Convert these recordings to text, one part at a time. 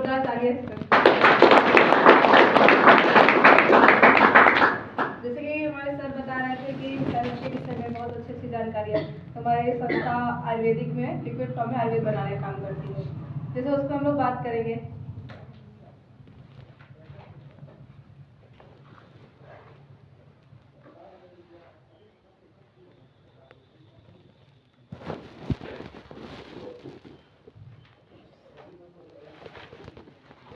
जोरदार तालियां। जैसे कि हमारे सर बता रहे थे कि हेल्थ के विषय में बहुत अच्छी अच्छी जानकारियाँ हमारे संस्था आयुर्वेदिक में लिक्विड फॉर्म में आयुर्वेद बनाने का काम करती है, जैसे उस पर हम लोग बात करेंगे।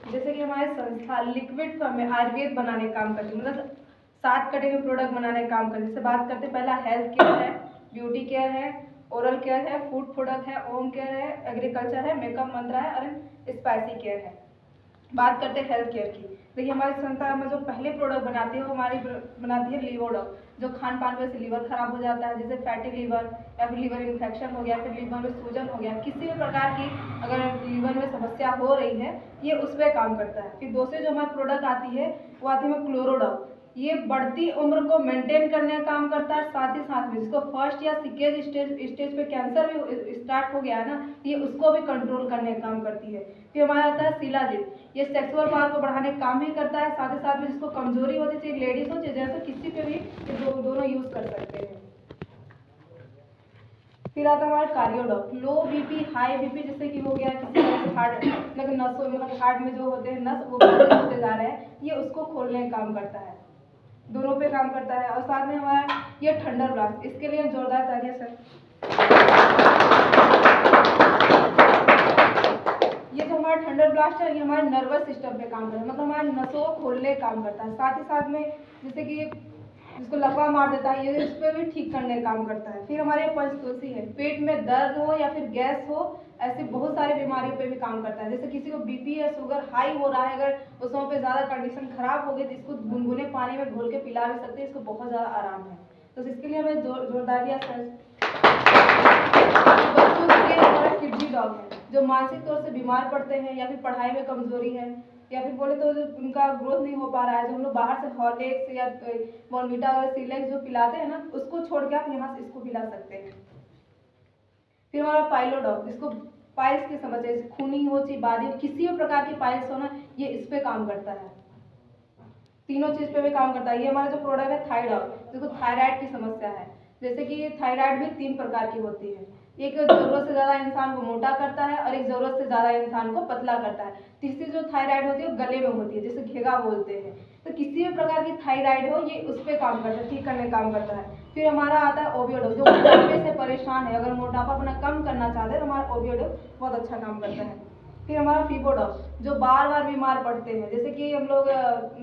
जैसे कि हमारे संस्था लिक्विड फॉर्म में आयुर्वेद बनाने का काम करती है, मतलब 7 कैटेगरी प्रोडक्ट बनाने का काम करती है। जैसे बात करते हैं, पहला हेल्थ केयर है, ब्यूटी केयर है, ओरल केयर है, फूड प्रोडक्ट है, होम केयर है, एग्रीकल्चर है, मेकअप मंत्रा है और स्पाइसी केयर है। बात करते हैं हेल्थ केयर की। देखिए हमारी संस्था में जो पहले प्रोडक्ट बनाती है वो हमारी बनाती है लीवोडॉक, जो खान पान में से लीवर खराब हो जाता है, जैसे फैटी लीवर या फिर लीवर इन्फेक्शन हो गया, फिर लीवर में सूजन हो गया, किसी भी प्रकार की अगर लीवर में समस्या हो रही है ये उस पर काम करता है। फिर दूसरी जो हमारी प्रोडक्ट आती है वो आती है क्लोरोडॉक, ये बढ़ती उम्र को मेंटेन करने का काम करता है। साथ ही साथ में जिसको फर्स्ट या सेकेंड स्टेज पे कैंसर भी स्टार्ट हो गया है ना, ये उसको भी कंट्रोल करने का काम करती है। फिर हमारा आता है शिलाजीत, ये सेक्सुअल पावर को बढ़ाने का काम भी करता है। साथ ही साथ में जिसको कमजोरी होती है, चाहे लेडीज हो चाहे जेंट्स हो, किसी पे भी ये दोनों यूज कर सकते हैं। फिर आता है हमारा कार्डियोडॉक, लो बीपी हाई बीपी जैसे कि हो गया किसी हार्ट मतलब नसों मतलब हार्ट में जो होते हैं नस वो होते जा रहे हैं, ये उसको खोलने का काम करता है, दोनों पे काम करता है। और साथ में हमारा ये थंडर ब्लास्ट, इसके लिए जोरदार तालियां सर। ये जो हमारा थंडर ब्लास्ट है ये हमारे नर्वस सिस्टम पे काम करता है, मतलब हमारे नसों को खोलने का काम करता है। साथ ही साथ में जैसे कि जिसको लकवा मार देता है ये इस पर भी ठीक करने का काम करता है। फिर हमारे पंचतुलसी है, पेट में दर्द हो या फिर गैस हो, ऐसी बहुत सारी बीमारियों पे भी काम करता है। जैसे किसी को बीपी या शुगर हाई हो रहा है, अगर उस समय पे ज़्यादा कंडीशन खराब हो गई तो इसको गुनगुने पानी में घोल के पिला भी सकते हैं, इसको बहुत ज़्यादा आराम है। तो इसके लिए हमें जोरदार हमारा किडनी डॉग है, जो मानसिक तौर से बीमार पड़ते हैं या फिर पढ़ाई में कमजोरी है या फिर बोले तो उनका ग्रोथ नहीं हो पा रहा है, जो हम लोग बाहर से हॉर्लिक्स या बॉर्नविटा और सिलेक्स जो पिलाते हैं ना, उसको छोड़ के आप यहाँ से इसको पिला सकते हैं। फिर हमारा पाइलोडॉग, जिसको पाइल्स की समस्या जैसे खूनी हो चाहे बादी हो, किसी भी प्रकार की पाइल्स हो ना, ये इस पे काम करता है, तीनों चीज पे भी काम करता है। ये हमारा जो प्रोडक्ट है थायराइड, जिसको थायराइड की समस्या है, जैसे कि थायराइड भी 3 प्रकार की होती है, एक जरूरत से ज्यादा इंसान को मोटा करता है और एक जरूरत से ज्यादा इंसान को पतला करता है। तीसरी जो थायराइड होती है वो गले में होती है, जिसे घेगा बोलते हैं। तो किसी भी प्रकार की थायराइड हो ये उस पर काम करता है, ठीक करने का काम करता है। फिर हमारा आता है ओबियोडो, जो मोटापे से परेशान है, अगर मोटापा अपना कम करना चाहते हैं तो हमारा ओबियोडो बहुत अच्छा काम करता है। फिर हमारा फीबोडॉक, जो बार बार बीमार पड़ते हैं, जैसे कि हम लोग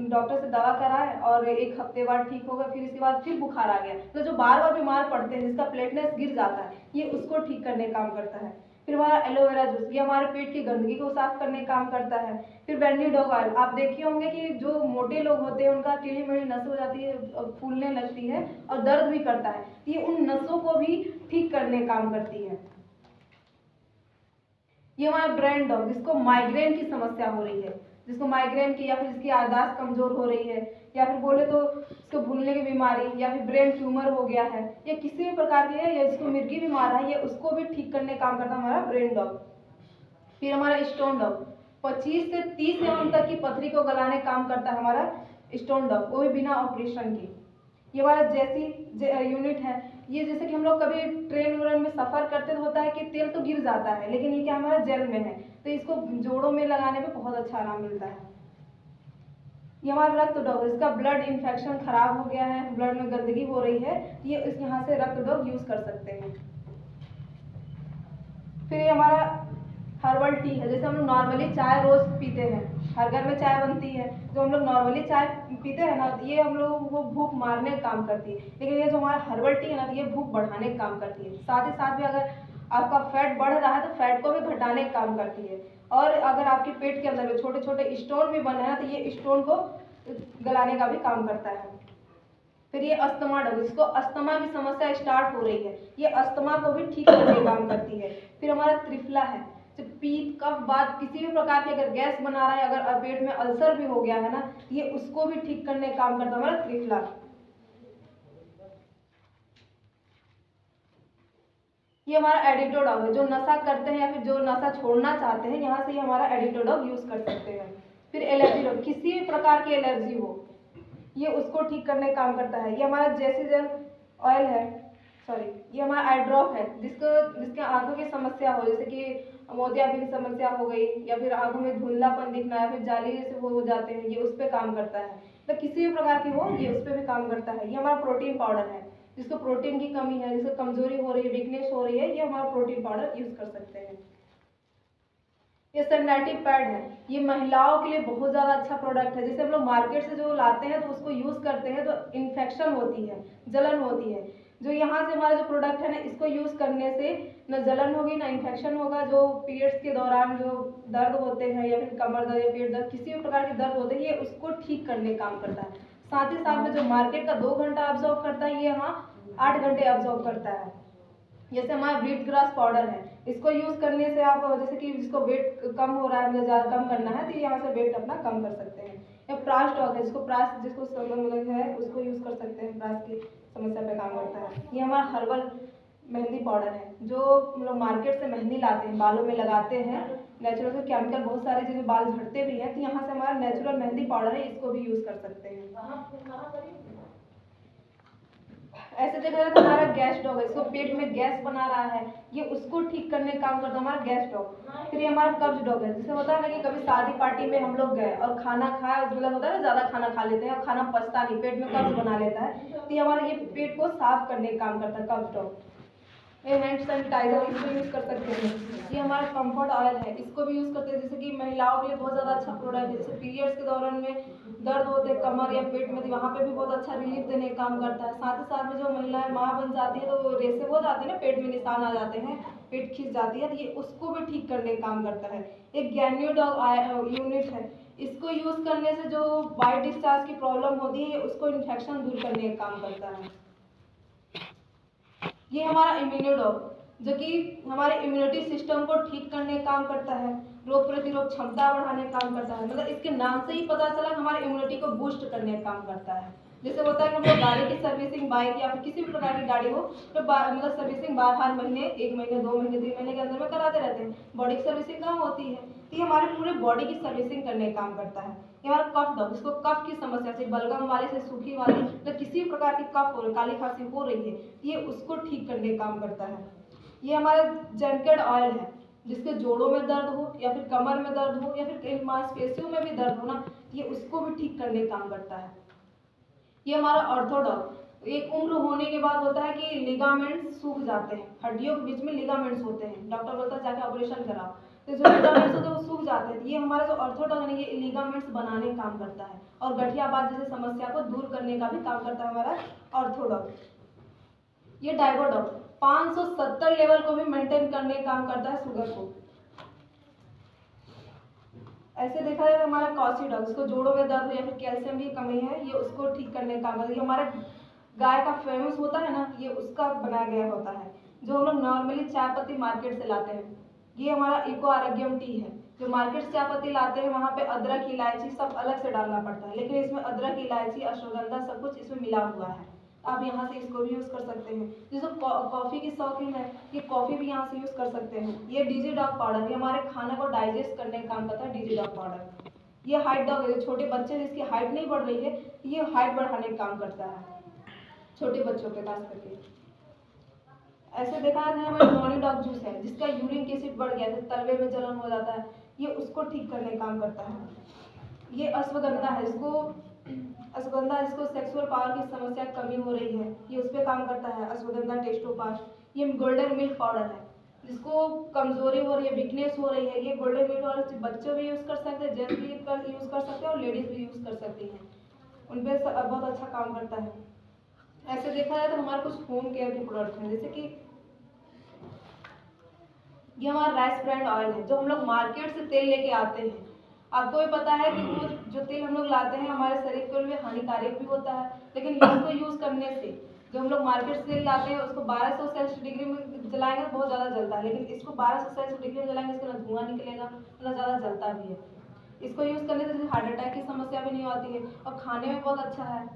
डॉक्टर से दवा कराए और 1 हफ्ते बाद ठीक हो गया, फिर इसके बाद फिर बुखार आ गया, तो जो बार बार बीमार पड़ते हैं जिसका प्लेटलेट्स गिर जाता है, ये उसको ठीक करने का काम करता है। फिर हमारा एलोवेरा जूस, ये हमारे पेट की गंदगी को साफ करने का काम करता है। फिर बेंडीडॉग ऑयल, आप देखे होंगे कि जो मोटे लोग होते हैं उनका टेढ़ी मेढ़ी नस हो जाती है, फूलने लगती है और दर्द भी करता है, ये उन नसों को भी ठीक करने का काम करती है। ये हमारा ब्रेन डॉग, जिसको माइग्रेन की समस्या हो रही है, जिसको माइग्रेन की या फिर जिसकी याददाश्त कमजोर हो रही है या फिर बोले तो इसको भूलने की बीमारी या फिर ब्रेन ट्यूमर हो गया है या किसी भी प्रकार की है, या जिसको मिर्गी बीमार है, ये उसको भी ठीक करने का काम करता है हमारा ब्रेन डॉग। फिर हमारा स्टोन डॉग, 25 से 30 mm तक की पथरी को गलाने का काम करता है हमारा स्टोन डॉग, वो भी बिना ऑपरेशन के। ये हमारा जैसी यूनिट है, ये जैसे कि हम लोग कभी ट्रेन व्रेन में सफर करते तो होता है कि तेल तो गिर जाता है, लेकिन ये क्या हमारा जेल में है, तो इसको जोड़ों में लगाने में बहुत अच्छा आराम मिलता है। ये हमारा रक्त डॉग, इसका ब्लड इन्फेक्शन खराब हो गया है, ब्लड में गंदगी हो रही है, ये इस यहाँ से रक्त डॉग यूज कर सकते हैं। फिर ये हमारा हर्बल टी है, जैसे हम लोग नॉर्मली चाय रोज पीते हैं, हर घर में चाय बनती है, जो हम लोग नॉर्मली चाय पीते हैं ना, ये हम लोग वो भूख मारने का काम करती है, लेकिन ये जो हमारा हर्बल टी है ना, ये भूख बढ़ाने का काम करती है। साथ ही साथ में अगर आपका फैट बढ़ रहा है तो फैट को भी घटाने का काम करती है, और अगर आपके पेट के अंदर में छोटे छोटे स्टोन भी बने हैं तो ये स्टोन को गलाने का भी काम करता है। फिर ये अस्थमा डॉग, जिसको अस्थमा की समस्या स्टार्ट हो रही है, ये अस्थमा को भी ठीक करने का काम करती है। फिर हमारा त्रिफला है, जो पीत कफ वात किसी भी प्रकार की अगर गैस बना रहा है, अगर पेट में अल्सर भी हो गया है ना, ये उसको भी ठीक करने का काम करता है हमारा त्रिफला। ये हमारा एडिक्टेड डॉग है, जो नशा करते हैं या फिर जो नशा छोड़ना चाहते हैं, यहाँ से ये हमारा एडिक्टेड डॉग यूज़ कर सकते हैं। फिर एलर्जी डॉग, किसी भी प्रकार की एलर्जी हो, ये उसको ठीक करने का काम करता है। ये हमारा जेसीजन ऑयल है, सॉरी, ये हमारा आई ड्रॉप है, जिसके आंखों की समस्या हो, जैसे कि मोतियाबिंद की समस्या हो गई, या फिर आंखों में धुंधलापन दिखना, या फिर जाली जैसे हो जाते हैं, ये उस पर काम करता है। तो किसी भी प्रकार की हो, ये उस पर भी काम करता है। ये हमारा प्रोटीन पाउडर है, जिसको प्रोटीन की कमी है, जिसको कमजोरी हो रही है, वीकनेस हो रही है, ये हमारा प्रोटीन पाउडर यूज कर सकते हैं। ये सैनिटरी पैड है, ये महिलाओं के लिए बहुत ज़्यादा अच्छा प्रोडक्ट है। जैसे हम लोग मार्केट से जो लाते हैं तो उसको यूज़ करते हैं तो इन्फेक्शन होती है, जलन होती है। जो यहाँ से हमारा जो प्रोडक्ट है ना, इसको यूज़ करने से न जलन होगी ना इन्फेक्शन होगा। जो पीरियड्स के दौरान जो दर्द होते हैं, या फिर कमर दर्द या पेट दर्द, किसी भी प्रकार के दर्द होते हैं, ये उसको ठीक करने का काम करता है। साथ ही साथ में जो मार्केट का 2 घंटा ऑब्जॉर्व करता है, ये यहाँ 8 घंटे ऑब्जॉर्व करता है। जैसे हमारा ब्रीड ग्रास पाउडर है, इसको यूज़ करने से आप जैसे कि जिसको वेट कम हो रहा है, मतलब ज़्यादा कम करना है, तो यहाँ से वेट अपना कम कर सकते हैं। या प्रास डॉग है, जिसको मतलब है, उसको यूज़ कर सकते हैं, प्रास की समस्या पे काम करता है। ये हमारा हर्बल मेहंदी पाउडर है, जो मतलब मार्केट से मेहंदी लाते हैं, बालों में लगाते हैं। नेचुरल से केमिकल बहुत सारे जिसमें बाल झड़ते भी हैं, तो यहाँ से हमारा नेचुरल मेहंदी पाउडर है, इसको भी यूज़ कर सकते हैं। ऐसे देखा जाए तो हमारा गैस डॉग है, इसको पेट में गैस बना रहा है, ये उसको ठीक करने का काम करता है हमारा गैस डॉग। फिर ये हमारा कब्ज डॉग है, जैसे होता है ना कि कभी शादी पार्टी में हम लोग गए और खाना खाया, मतलब होता है ना ज़्यादा खाना खा लेते हैं और खाना पचता नहीं, पेट में कब्ज बना लेता है, तो ये हमारा ये पेट को साफ करने का काम करता है कब्ज डॉग। ये हैंड सैनिटाइजर, इसको यूज़ कर सकते हैं। ये हमारा कंफर्ट ऑयल है, इसको भी यूज़ करते हैं, जैसे कि महिलाओं के लिए बहुत ज़्यादा अच्छा प्रोडक्ट है। जैसे पीरियड्स के दौरान में दर्द होते हैं कमर या पेट में, तो वहाँ पे भी बहुत अच्छा रिलीफ देने का काम करता है। साथ ही साथ में जो महिलाएं माँ बन जाती है तो रेसे हो जाते हैं ना, पेट में निशान आ जाते हैं, पेट खींच जाती है, तो ये उसको भी ठीक करने का काम करता है। एक गैन्यू डॉग यूनिट है, इसको यूज़ करने से जो वाइट डिस्चार्ज की प्रॉब्लम होती है, उसको इन्फेक्शन दूर करने का काम करता है। ये हमारा इम्यूनो डॉग, जो कि हमारे इम्यूनिटी सिस्टम को ठीक करने का काम करता है, रोग प्रतिरोध क्षमता बढ़ाने का काम करता है। मतलब इसके नाम से ही पता चला कि हमारे इम्यूनिटी को बूस्ट करने का काम करता है। जैसे होता है कि हम लोग गाड़ी की सर्विसिंग, बाइक या फिर किसी भी प्रकार की गाड़ी हो, तो मतलब सर्विसिंग हर महीने, 1 महीने, 2 महीने, 3 महीने के अंदर में कराते रहते हैं। बॉडी की सर्विसिंग कहाँ होती है, तो ये हमारे पूरे बॉडी की सर्विसिंग करने का काम करता है। ये हमारा कफ डॉग, जिसको कफ की समस्या से, बलगम वाले से सूखी वाली, तो किसी भी प्रकार की कफ हो रही, काली खांसी हो रही है, ये उसको ठीक करने का काम करता है। ये हमारा जेंकेड ऑयल है, जिसके जोड़ों में दर्द हो या फिर कमर में दर्द हो या फिर कहीं मांसपेशियों में भी दर्द हो ना, ये उसको भी ठीक करने का काम करता है। ये हमारा ऑर्थोडॉग, एक उम्र होने के बाद होता है कि लिगामेंट्स सूख जाते हैं, हड्डियों के बीच में लिगामेंट्स होते हैं, डॉक्टर बोलता है जाके ऑपरेशन कराओ, तो जो लिगामेंट्स होते हैं वो सूख जाते हैं। ये हमारा जो ऑर्थोडॉग है, ये लिगामेंट्स बनाने का काम करता है और गठियाबात जैसे समस्या को दूर करने का भी काम करता है हमारा ऑर्थोडॉग। ये डायगोडॉग 570 लेवल को भी मेंटेन करने का काम करता है, शुगर को। ऐसे देखा जाए तो हमारा कॉसिडॉग, जिसको जोड़ों में दर्द या फिर कैल्शियम की कमी है, ये उसको ठीक करने का काम करता है। ये हमारे गाय का फेमस होता है ना, ये उसका बनाया गया होता है, जो हम लोग नॉर्मली चाय पत्ती मार्केट से लाते हैं। ये हमारा इको आरोग्यम टी है, जो मार्केट से चाय पत्ती लाते हैं, वहाँ पे अदरक इलायची सब अलग से डालना पड़ता है, लेकिन इसमें अदरक इलायची अश्वगंधा सब कुछ इसमें मिला हुआ है। आप यहाँ से इसको भी यूज़ कर सकते हैं। जैसे कॉफ़ी की शौकीन है, ये कॉफ़ी भी यहाँ से यूज़ कर सकते हैं। ये डीजी डॉग पाउडर, ये हमारे खाने को डाइजेस्ट करने का काम करता है, डीजी डॉग पाउडर। ये हाइट डॉग है, छोटे बच्चे जिसकी हाइट नहीं बढ़ रही है, ये हाइट बढ़ाने का काम करता है, छोटे बच्चों पे खास करके। ऐसे देखा है हमारे मॉर्निंग डॉग जूस है, जिसका यूरिन एसिड बढ़ गया है, तलवे में जलन हो जाता है, ये उसको ठीक करने का काम करता है। ये अश्वगंधा है, जिसको सेक्सुअल पावर की समस्या कमी हो रही है, ये उस पर काम करता है, अश्वगंधा टेस्टोपास। ये गोल्डन मिल्क पाउडर है, जिसको कमजोरी हो रही है, वीकनेस हो रही है, ये गोल्डन मिल्क पाउडर बच्चे भी यूज़ कर सकते हैं, जेंट्स भी यूज़ कर सकते हैं और लेडीज़ भी यूज़ कर सकती हैं, उन पर बहुत अच्छा काम करता है। ऐसे देखा जाए तो हमारे कुछ होम केयर के प्रोडक्ट हैं, जैसे कि ये हमारा राइस ब्रांड ऑयल है, जो हम लोग मार्केट से तेल लेके आते हैं। आपको भी पता है कि वो जो तेल हम लोग लाते हैं हमारे शरीर के लिए हानिकारक भी होता है, लेकिन इसको यूज़ करने से, जो हम लोग मार्केट से तेल लाते हैं उसको 1200 सेल्सियस डिग्री में जलाएंगे तो बहुत ज़्यादा जलता है, लेकिन इसको 1200 सेल्सियस डिग्री में जलाएंगे, इसका ना धुआं निकलेगा ना ज़्यादा जलता भी है। इसको यूज़ करने से हार्ट अटैक की समस्या भी नहीं आती है और खाने में बहुत अच्छा है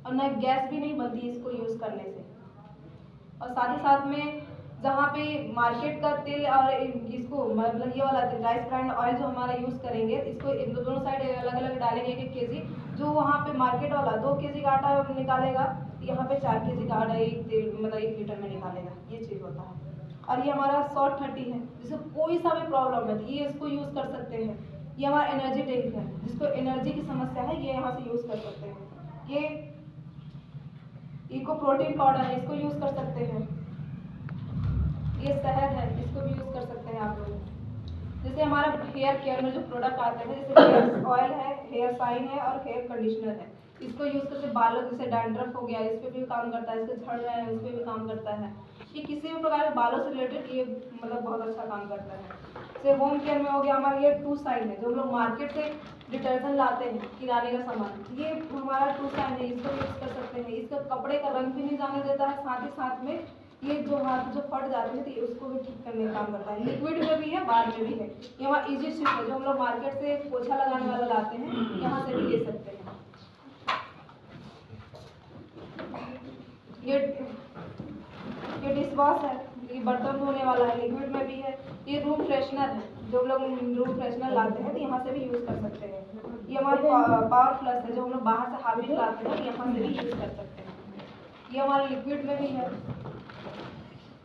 और ना गैस भी नहीं बनती इसको यूज़ करने से। और साथ ही साथ में जहाँ पे मार्केट का तेल और इसको मतलब ये वाला राइस ब्रांड ऑयल जो हमारा यूज़ करेंगे, इसको इन दोनों साइड अलग अलग डालेंगे 1-1 केजी। जो वहाँ पे मार्केट वाला 2 केजी का आटा निकालेगा, यहाँ पे 4 केजी का आटा एक तेल मतलब 1 लीटर में निकालेगा, ये चीज़ होता है। और ये हमारा शॉर्ट 30 है, जिसको कोई सा भी प्रॉब्लम है तो ये इसको यूज़ कर सकते हैं। ये हमारा एनर्जी ड्रिंक है, जिसको एनर्जी की समस्या है ये यहाँ से यूज़ कर सकते हैं। ये इको प्रोटीन पाउडर है, इसको यूज़ कर सकते हैं। ये शहद है, इसको भी यूज़ कर सकते हैं आप लोग। जैसे हमारा हेयर केयर में जो प्रोडक्ट आते हैं, जैसे हेयर ऑयल है, हेयर शाइन है और हेयर कंडीशनर है, इसको यूज़ करके बालों जैसे डैंड्रफ हो गया, इस पे भी काम करता है, इसके झड़ रहे हैं उस पे भी काम करता है। ये किसी भी प्रकार के बालों से रिलेटेड ये मतलब बहुत अच्छा काम करता है। जैसे होम केयर में हो गया हमारा ये टू साइन है, जो हम लोग मार्केट से डिटर्जेंट लाते हैं किराने का सामान, ये हमारा टू साइन है, इसको यूज़ कर सकते हैं। इसका कपड़े का रंग भी नहीं जाने देता है, साथ ही साथ में ये जो हाथ जो फट जाते हैं तो ये उसको भी ठीक करने का काम करता है। लिक्विड में भी है, बार में भी है। ये हमारा इजी शिफ्ट है, जो हम लोग मार्केट से पोछा लगाने वाला लाते हैं, यहाँ से भी ले सकते हैं। ये डिश वॉश है, ये बर्तन धोने वाला है, लिक्विड में भी है। ये रूम फ्रेशनर है, जो लोग रूम फ्रेशनर लाते हैं तो यहाँ से भी यूज़ कर सकते हैं। ये हमारा पावर प्लस है, जो हम लोग बाहर से हार्पिक लाते हैं, यहाँ से भी यूज़ कर सकते हैं। ये हमारा लिक्विड में भी है।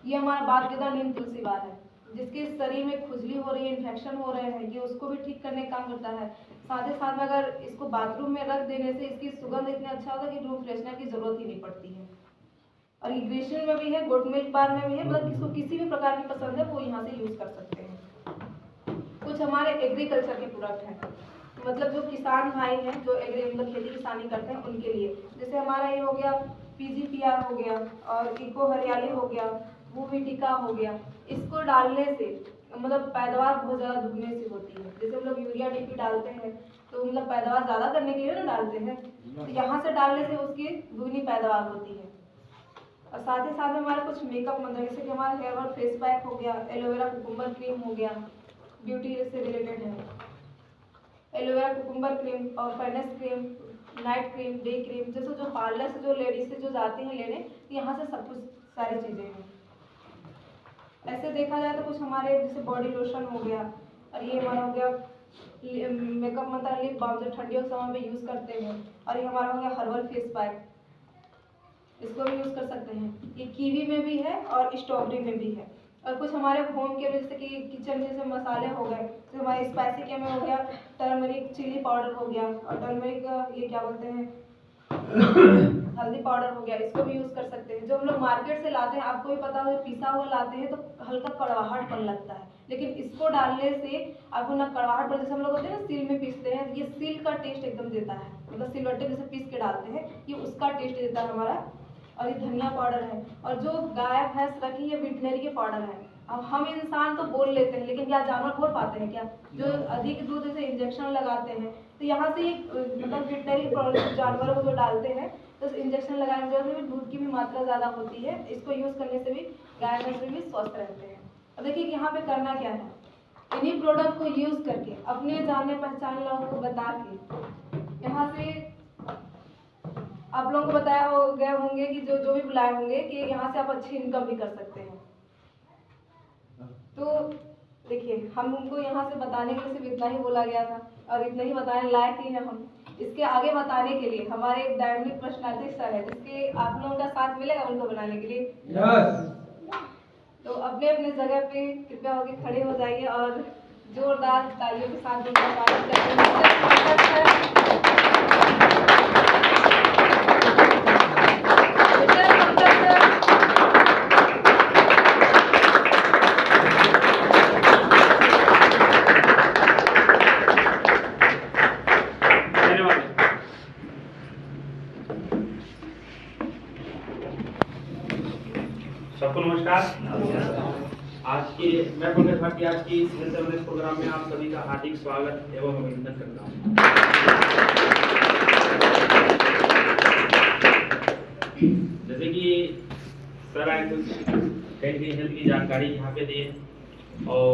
ये हमारा बादगदा नीम तुलसी बार है, जिसके शरीर में खुजली हो रही है, इन्फेक्शन हो रहे हैं, ये उसको भी ठीक करने का काम करता है। साथ ही साथ में अगर इसको बाथरूम में रख देने से इसकी सुगंध इतनी अच्छा होता है कि रूम फ्रेशनर की जरूरत ही नहीं पड़ती है। और ये ग्रीष्म में भी है, गुड मिल्क बार में भी है, मतलब किसको किसी भी प्रकार की पसंद है वो यहाँ से यूज़ कर सकते हैं। कुछ हमारे एग्रीकल्चर के प्रोडक्ट हैं, मतलब जो किसान भाई हैं जो मतलब खेती किसानी करते हैं उनके लिए। जैसे हमारा ये हो गया PGPR हो गया और इको हरियाली हो गया, भूमिटिका हो गया। इसको डालने से मतलब पैदावार बहुत ज़्यादा दुगने से होती है। जैसे हम लोग यूरिया DP डालते हैं तो मतलब पैदावार ज़्यादा करने के लिए ना डालते हैं, तो यहाँ से डालने से उसकी दुगनी पैदावार होती है। और साथ ही साथ में हमारे कुछ मेकअप मतलब जैसे कि हमारा हेयर ऑयल फेस पैक हो गया, एलोवेरा कुकुम्बर क्रीम हो गया, ब्यूटी से रिलेटेड है। एलोवेरा कुकुम्बर क्रीम और fairness cream, night cream, day cream, जैसे जो पार्लर से जो लेडीज से जो जाती हैं लेने, यहाँ से सब कुछ सारी चीज़ें हैं। ऐसे देखा जाए तो कुछ हमारे जैसे बॉडी लोशन हो गया, और ये हमारा हो गया मेकअप मतलब लिप बाम जो ठंडियों के समय में यूज़ करते हैं, और ये हमारा हो गया हर्बल फेस पैक, इसको भी यूज़ कर सकते हैं। ये कीवी में भी है और स्ट्रॉबेरी में भी है। और कुछ हमारे होम केयर जैसे कि किचन में जैसे मसाले हो गए, तो हमारे स्पाइसी के में हो गया टर्मरिक चिली पाउडर हो गया, और टर्मरिक ये क्या बोलते हैं हल्दी पाउडर हो गया, इसको भी यूज़ कर सकते हैं। जो हम लोग मार्केट से लाते हैं, आपको भी पता हो पिसा हुआ लाते हैं तो हल्का कड़वाहटपन लगता है, लेकिन इसको डालने से आपको ना कड़वाहट पर, जैसे हम लोग होते हैं ना सील में पीसते हैं, ये सील का टेस्ट एकदम देता है, मतलब सिलवट्टे जैसे पीस के डालते हैं ये उसका टेस्ट देता है हमारा। और ये धनिया पाउडर है, और जो गाय भैंस रखी है वेटनरी के पाउडर है। अब हम इंसान तो बोल लेते हैं, लेकिन क्या जानवर बोल पाते हैं क्या? जो अधिक दूध से इंजेक्शन लगाते हैं, तो यहाँ से मतलब वेटनरी प्रोडक्ट जानवरों को जो डालते हैं तो इंजेक्शन लगाने की वजह से भी दूध की भी मात्रा ज़्यादा होती है। इसको यूज़ करने से भी गाय भैंस भी स्वस्थ रहते हैं। अब देखिए यहाँ पे करना क्या है, इन्हीं प्रोडक्ट को यूज़ करके अपने जाने पहचाने लोगों को बता के यहाँ से आप लोगों को बताया हो गए होंगे कि जो भी बुलाए होंगे कि यहाँ से आप अच्छी इनकम भी कर सकते हैं। तो देखिए हम उनको यहाँ से बताने के लिए सिर्फ इतना ही बोला गया था, और इतना ही बताने लायक ही है हम। इसके आगे बताने के लिए हमारे एक डायनामिक पर्सनालिटी सर है, जिसके आप लोगों का साथ मिलेगा उनको बनाने के लिए। तो अपने अपने जगह पे कृपया होकर खड़े हो जाइए और जोरदार तालियों के साथ उनका स्वागत करते सबको नमस्कार। आज के मैं पंकज भाटी आज की हेल्थ अवेयरनेस प्रोग्राम में आप सभी का हार्दिक स्वागत एवं अभिनंदन करता हूँ। जैसे कि सर आए कुछ कई हेल्थ की जानकारी यहाँ पे दिए, और